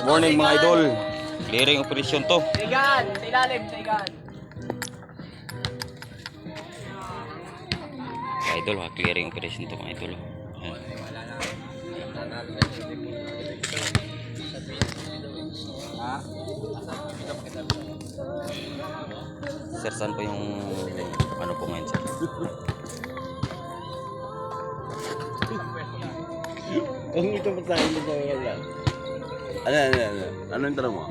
Morning mga idol. Clearing operation to. Sigan! Sa ilalim, sigan! Idol ha, clearing operation to mga idol. Ayan. Sir, saan po yung ano po ngayon sir? Kung ito pa tayo mo ba wala? Ano yung tanong mo?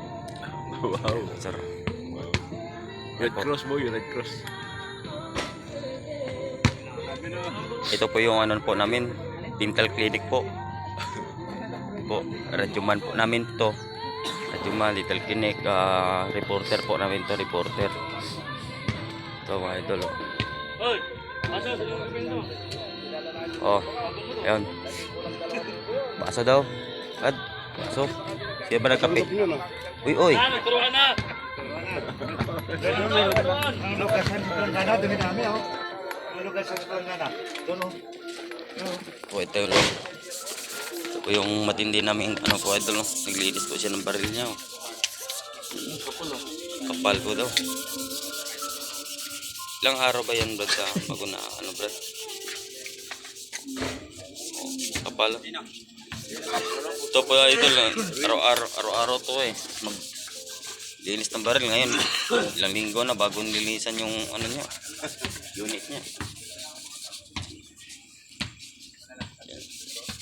Wow. Sir. Red Cross boy, Red Cross. Ito po yung ano po namin, dental clinic po. Po, radyoman po namin to. Radyoman, dental clinic, reporter po namin to, reporter. Ito mga idol. Oh, ayun. Baso daw. Ad, baso. Siya ba nagkape? Uy, uy. Oh, ito yun. Ito po yung matindi namin ano po idol. No? Naglinis po siya ng baril niya. Oh. Kapal po daw. Ilang araw ba yan Brad sa bago na ano Brad? Oh, kapal. Ito po idol. Araw-araw to eh. Linis ng baril ngayon. Ilang linggo na bago nilinisan yung ano niya. Unit niya.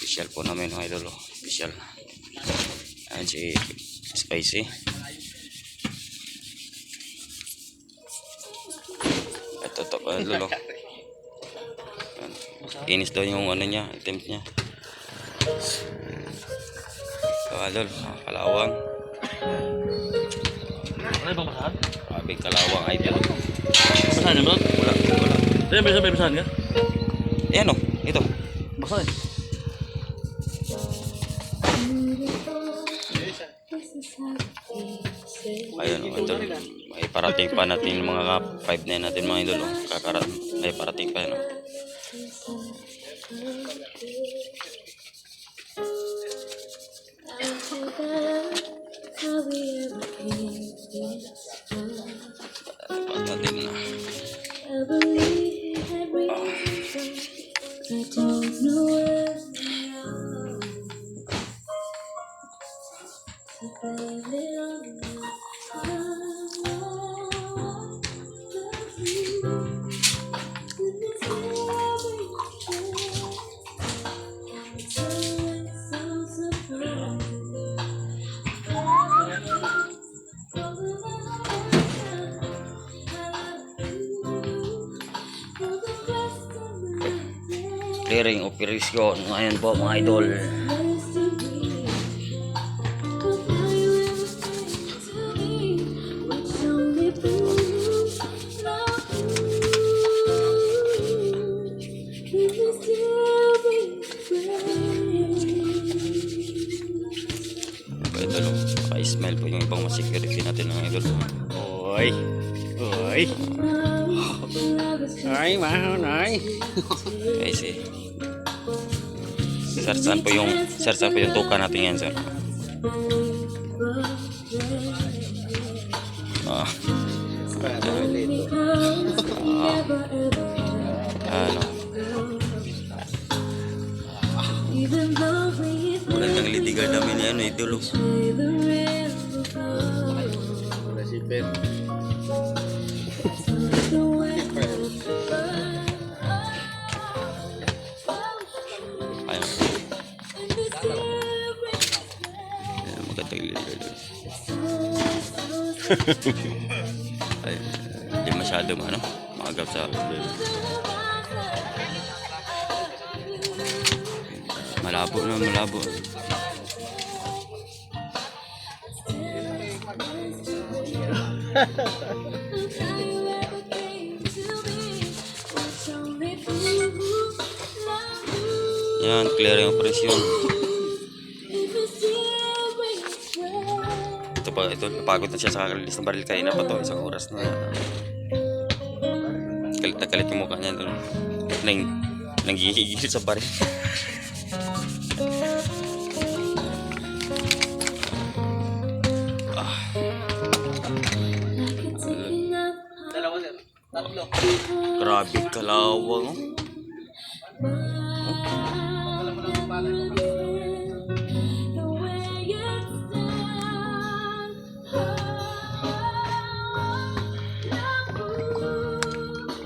Official po namin mga idol. Official. Ayan si Spicy. Ito to pa idol. Linis daw yung ano niya. Attempt niya. Ito idol. Kalawang. Ano bang basahan? Abing kalawang idol. Basahan yan bro? Wala. Ayun, may basahan ka? Ayan o. Ito. Basahan. Ayun o idol. May parating pa natin yung mga 5-9 natin mga idol. Kakarat. May parating pa yun o. Natin na. Clearing operation ngayon po mga idol. Idol, naka-smile po yung ibang security natin ng idol. Oy. Oy. Ay, mahal ay. Okay, si Sir, saan po yung tuka natin yan, sir? Ah. Ano? Walang litigan namin yan, idol. Wala si Pen. Ayun. Magandang litigan. Ay, hindi masyado maagap sa malabo na malabo. Yan, clearing operation. Ito napagod na siya sa kakalilis ng baril kanina pa to, isang oras na. Kalit na kalit yung mukha niya doon. Nanggigigil sa baril. Grabe kalawang. Oh.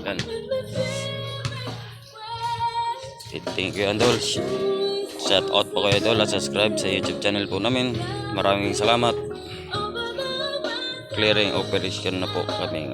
Yan. Thank you, Idol. Shout out po kayo, Idol, at subscribe sa YouTube channel po namin. Maraming salamat. Clearing operation na po kami.